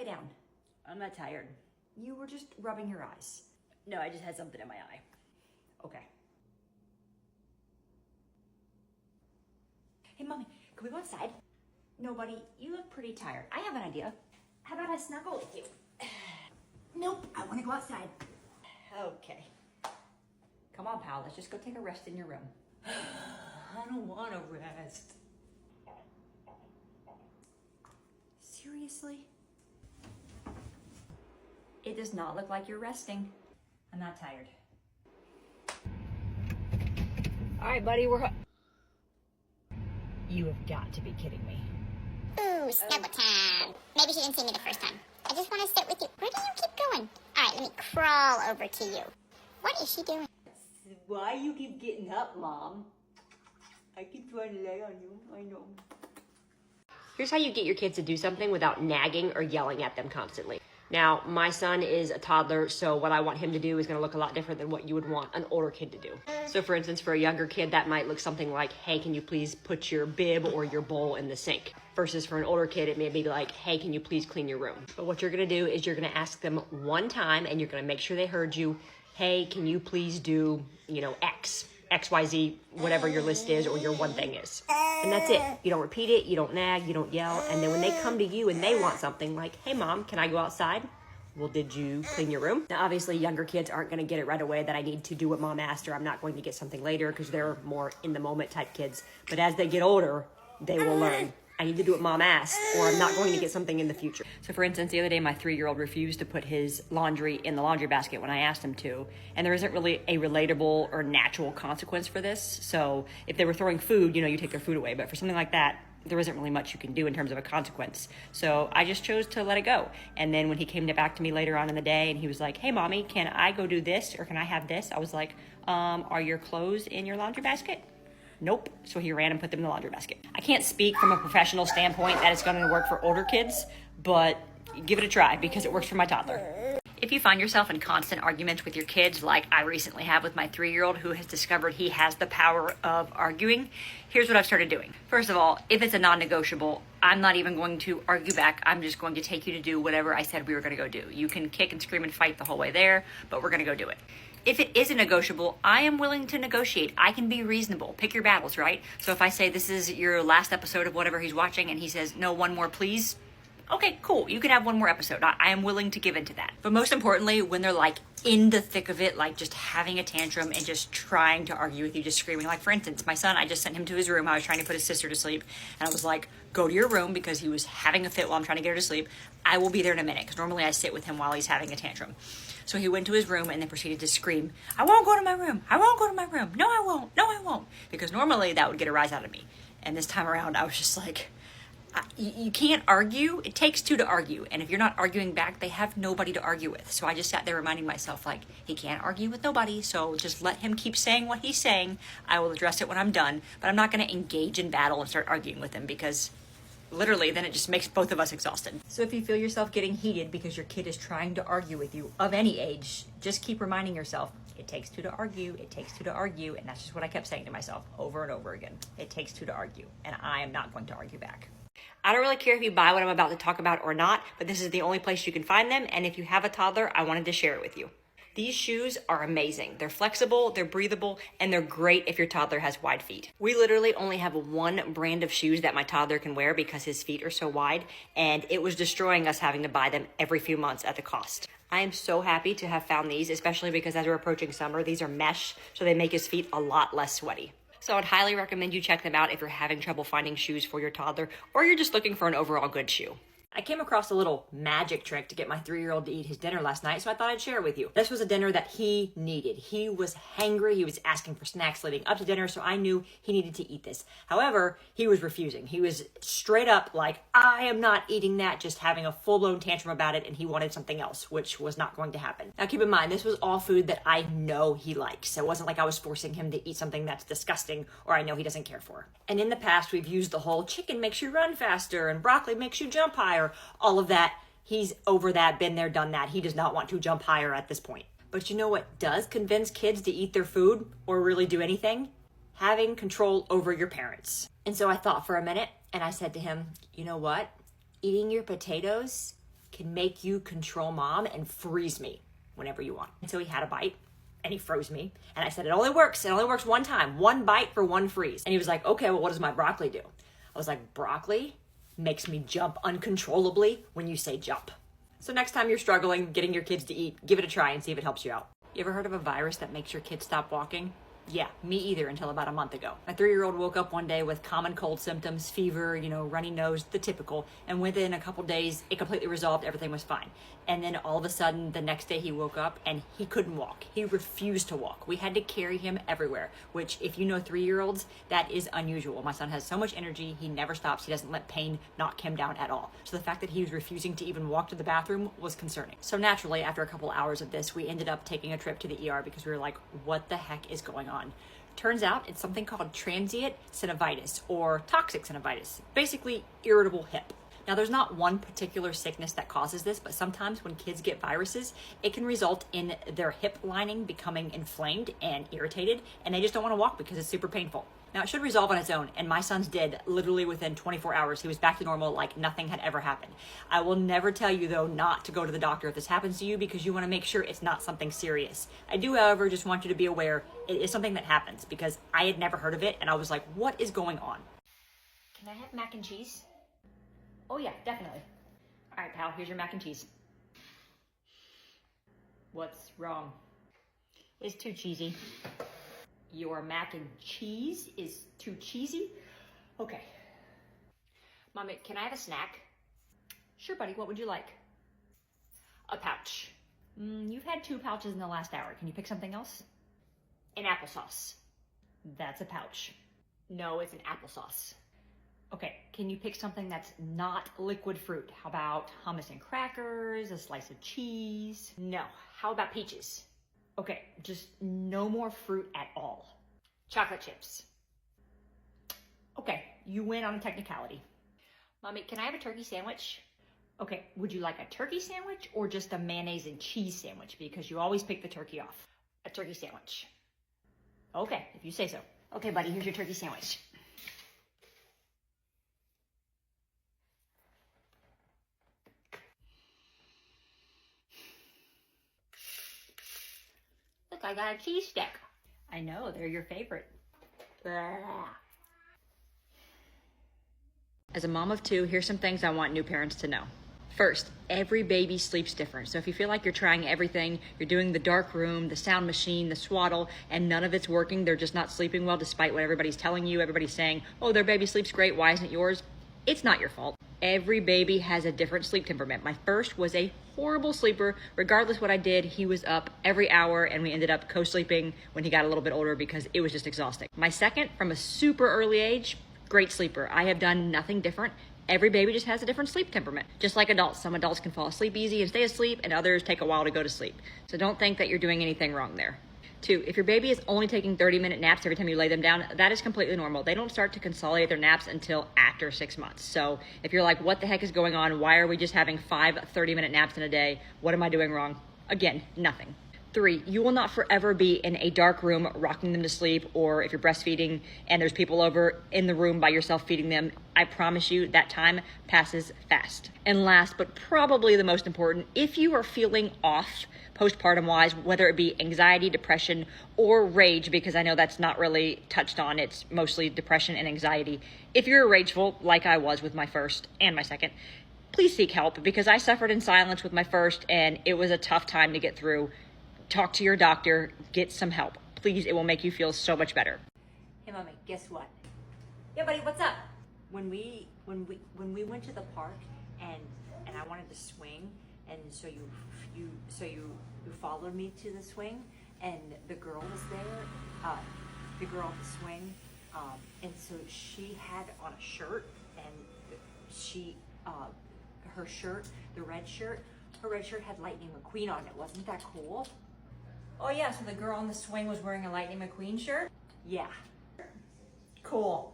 lay down. I'm not tired. You were just rubbing your eyes. No, I just had something in my eye. Okay. Hey, Mommy, can we go outside? No, buddy, you look pretty tired. I have an idea. How about I snuggle with you? Nope, I want to go outside. Okay. Come on, pal, let's just go take a rest in your room. I don't want to rest. Seriously? It does not look like you're resting. I'm not tired. All right, buddy, You have got to be kidding me. Ooh, snuggle time. Maybe she didn't see me the first time. I just want to sit with you. Where do you keep going? All right, let me crawl over to you. What is she doing? Why you keep getting up, Mom? I keep trying to lay on you. I know. Here's how you get your kids to do something without nagging or yelling at them constantly. Now, my son is a toddler, so what I want him to do is going to look a lot different than what you would want an older kid to do. So for instance, for a younger kid, that might look something like, hey, can you please put your bib or your bowl in the sink? Versus for an older kid, it may be like, hey, can you please clean your room? But what you're going to do is you're going to ask them one time, and you're going to make sure they heard you, hey, can you please do, X, XYZ, whatever your list is or your one thing is. And that's it. You don't repeat it, you don't nag, you don't yell. And then when they come to you and they want something like, hey, Mom, can I go outside? Well, did you clean your room? Now, obviously, younger kids aren't going to get it right away that I need to do what Mom asked, or I'm not going to get something later because they're more in the moment type kids. But as they get older, they will learn. I need to do what Mom asked, or I'm not going to get something in the future. So for instance, the other day, my 3-year-old refused to put his laundry in the laundry basket when I asked him to. And there isn't really a relatable or natural consequence for this. So if they were throwing food, you take their food away. But for something like that, there isn't really much you can do in terms of a consequence. So I just chose to let it go. And then when he came back to me later on in the day and he was like, hey, Mommy, can I go do this? Or can I have this? I was like, are your clothes in your laundry basket? Nope. So he ran and put them in the laundry basket. I can't speak from a professional standpoint that it's going to work for older kids, but give it a try because it works for my toddler. If you find yourself in constant arguments with your kids, like I recently have with my 3-year-old who has discovered he has the power of arguing, here's what I've started doing. First of all, if it's a non-negotiable, I'm not even going to argue back. I'm just going to take you to do whatever I said we were going to go do. You can kick and scream and fight the whole way there, but we're going to go do it. If it is a negotiable, I am willing to negotiate. I can be reasonable. Pick your battles, right? So if I say this is your last episode of whatever he's watching and he says, no, one more, please. Okay, cool. You can have one more episode. I am willing to give into that. But most importantly, when they're like in the thick of it, like just having a tantrum and just trying to argue with you, just screaming. Like for instance, my son, I just sent him to his room. I was trying to put his sister to sleep. And I was like, go to your room because he was having a fit while I'm trying to get her to sleep. I will be there in a minute because normally I sit with him while he's having a tantrum. So he went to his room and then proceeded to scream, I won't go to my room. I won't go to my room. No, I won't. No, I won't. Because normally that would get a rise out of me. And this time around, I was just like, you can't argue. It takes two to argue. And if you're not arguing back, they have nobody to argue with. So I just sat there reminding myself, like, he can't argue with nobody. So just let him keep saying what he's saying. I will address it when I'm done. But I'm not going to engage in battle and start arguing with him because literally then it just makes both of us exhausted. So if you feel yourself getting heated because your kid is trying to argue with you of any age, just keep reminding yourself, it takes two to argue, it takes two to argue. And that's just what I kept saying to myself over and over again. It takes two to argue. And I am not going to argue back. I don't really care if you buy what I'm about to talk about or not, but this is the only place you can find them. And if you have a toddler, I wanted to share it with you. These shoes are amazing. They're flexible, they're breathable, and they're great if your toddler has wide feet. We literally only have one brand of shoes that my toddler can wear because his feet are so wide, and it was destroying us having to buy them every few months at the cost. I am so happy to have found these, especially because as we're approaching summer, these are mesh, so they make his feet a lot less sweaty. So I'd highly recommend you check them out if you're having trouble finding shoes for your toddler, or you're just looking for an overall good shoe. I came across a little magic trick to get my 3-year-old to eat his dinner last night, so I thought I'd share it with you. This was a dinner that he needed. He was hangry. He was asking for snacks leading up to dinner, so I knew he needed to eat this. However, he was refusing. He was straight up like, I am not eating that, just having a full-blown tantrum about it, and he wanted something else, which was not going to happen. Now, keep in mind, this was all food that I know he likes, so it wasn't like I was forcing him to eat something that's disgusting or I know he doesn't care for. And in the past, we've used the whole chicken makes you run faster and broccoli makes you jump higher. All of that. He's over that, been there, done that. He does not want to jump higher at this point. But you know what does convince kids to eat their food or really do anything? Having control over your parents. And so I thought for a minute and I said to him, you know what? Eating your potatoes can make you control mom and freeze me whenever you want. And so he had a bite and he froze me. And I said, it only works one time, one bite for one freeze. And he was like, okay, well, what does my broccoli do? I was like, broccoli makes me jump uncontrollably when you say jump. So next time you're struggling getting your kids to eat, give it a try and see if it helps you out. You ever heard of a virus that makes your kids stop walking? Yeah, me either until about a month ago. My 3-year-old woke up one day with common cold symptoms, fever, runny nose, the typical. And within a couple days, it completely resolved. Everything was fine. And then all of a sudden, the next day he woke up and he couldn't walk. He refused to walk. We had to carry him everywhere, which if you know 3-year-olds, that is unusual. My son has so much energy. He never stops. He doesn't let pain knock him down at all. So the fact that he was refusing to even walk to the bathroom was concerning. So naturally, after a couple hours of this, we ended up taking a trip to the ER because we were like, what the heck is going on? Turns out it's something called transient synovitis or toxic synovitis, basically irritable hip. Now, there's not one particular sickness that causes this, but sometimes when kids get viruses, it can result in their hip lining becoming inflamed and irritated, and they just don't want to walk because it's super painful. Now, it should resolve on its own, and my son's did literally within 24 hours. He was back to normal like nothing had ever happened. I will never tell you, though, not to go to the doctor if this happens to you because you want to make sure it's not something serious. I do, however, just want you to be aware it is something that happens because I had never heard of it, and I was like, what is going on? Can I have mac and cheese? Oh yeah, definitely. All right, pal, here's your mac and cheese. What's wrong? It's too cheesy. Your mac and cheese is too cheesy? Okay. Mommy, can I have a snack? Sure, buddy. What would you like? A pouch. You've had 2 pouches in the last hour. Can you pick something else? An applesauce. That's a pouch. No, it's an applesauce. Okay, can you pick something that's not liquid fruit? How about hummus and crackers, a slice of cheese? No. How about peaches? Okay, just no more fruit at all. Chocolate chips. Okay, you win on a technicality. Mommy, can I have a turkey sandwich? Okay, would you like a turkey sandwich or just a mayonnaise and cheese sandwich? Because you always pick the turkey off. A turkey sandwich. Okay, if you say so. Okay, buddy, here's your turkey sandwich. Look, I got a cheese stick. I know, they're your favorite. As a mom of 2, here's some things I want new parents to know. First, every baby sleeps different. So if you feel like you're trying everything, you're doing the dark room, the sound machine, the swaddle, and none of it's working, they're just not sleeping well despite what everybody's telling you, everybody's saying, oh, their baby sleeps great, why isn't yours? It's not your fault. Every baby has a different sleep temperament. My first was a horrible sleeper. Regardless what I did, he was up every hour and we ended up co-sleeping when he got a little bit older because it was just exhausting. My second, from a super early age, great sleeper. I have done nothing different. Every baby just has a different sleep temperament. Just like adults. Some adults can fall asleep easy and stay asleep and others take a while to go to sleep. So don't think that you're doing anything wrong there. 2, if your baby is only taking 30-minute naps every time you lay them down, that is completely normal. They don't start to consolidate their naps until after 6 months. So if you're like, what the heck is going on? Why are we just having 5 30-minute naps in a day? What am I doing wrong? Again, nothing. 3, you will not forever be in a dark room rocking them to sleep, or if you're breastfeeding and there's people over in the room by yourself feeding them. I promise you that time passes fast. And last, but probably the most important, if you are feeling off postpartum wise, whether it be anxiety, depression, or rage, because I know that's not really touched on, it's mostly depression and anxiety. If you're rageful, like I was with my first and my second, please seek help because I suffered in silence with my first and it was a tough time to get through. Talk to your doctor, get some help. Please, it will make you feel so much better. Hey, Mommy, guess what? Yeah, buddy, what's up? When we went to the park and I wanted to swing, and so you followed me to the swing, and the girl was there, the girl at the swing, and so she had on a shirt, and she her shirt, her red shirt had Lightning McQueen on it. Wasn't that cool? Oh yeah, so the girl on the swing was wearing a Lightning McQueen shirt? Yeah. Cool.